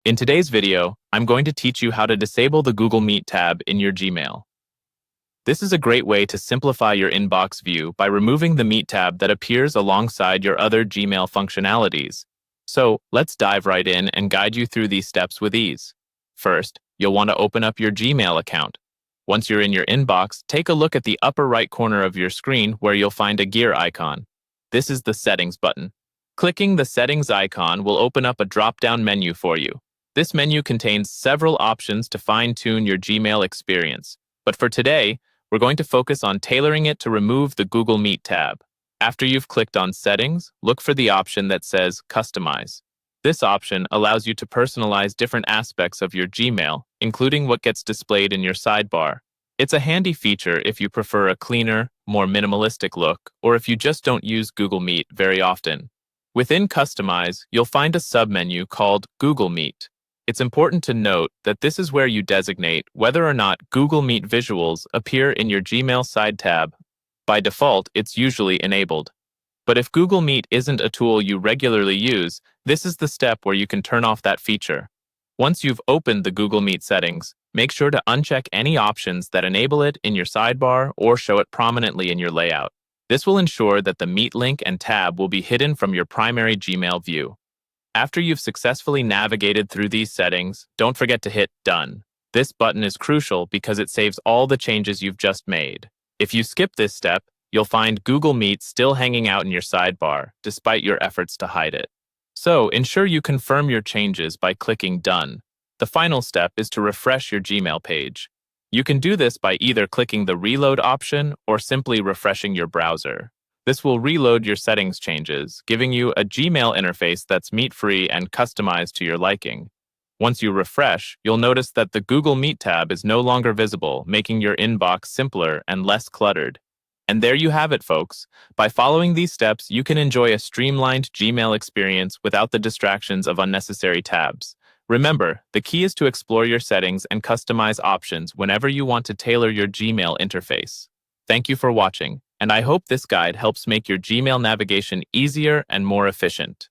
In today's video, I'm going to teach you how to disable the Google Meet tab in your Gmail. This is a great way to simplify your inbox view by removing the Meet tab that appears alongside your other Gmail functionalities. So, let's dive right in and guide you through these steps with ease. First, you'll want to open up your Gmail account. Once you're in your inbox, take a look at the upper right corner of your screen where you'll find a gear icon. This is the Settings button. Clicking the Settings icon will open up a drop-down menu for you. This menu contains several options to fine-tune your Gmail experience. But for today, we're going to focus on tailoring it to remove the Google Meet tab. After you've clicked on Settings, look for the option that says Customize. This option allows you to personalize different aspects of your Gmail, including what gets displayed in your sidebar. It's a handy feature if you prefer a cleaner, more minimalistic look, or if you just don't use Google Meet very often. Within Customize, you'll find a submenu called Google Meet. It's important to note that this is where you designate whether or not Google Meet visuals appear in your Gmail side tab. By default, it's usually enabled. But if Google Meet isn't a tool you regularly use, this is the step where you can turn off that feature. Once you've opened the Google Meet settings, make sure to uncheck any options that enable it in your sidebar or show it prominently in your layout. This will ensure that the Meet link and tab will be hidden from your primary Gmail view. After you've successfully navigated through these settings, don't forget to hit Done. This button is crucial because it saves all the changes you've just made. If you skip this step, you'll find Google Meet still hanging out in your sidebar, despite your efforts to hide it. So, ensure you confirm your changes by clicking Done. The final step is to refresh your Gmail page. You can do this by either clicking the Reload option or simply refreshing your browser. This will reload your settings changes, giving you a Gmail interface that's Meet-free and customized to your liking. Once you refresh, you'll notice that the Google Meet tab is no longer visible, making your inbox simpler and less cluttered. And there you have it, folks. By following these steps, you can enjoy a streamlined Gmail experience without the distractions of unnecessary tabs. Remember, the key is to explore your settings and customize options whenever you want to tailor your Gmail interface. Thank you for watching, and I hope this guide helps make your Gmail navigation easier and more efficient.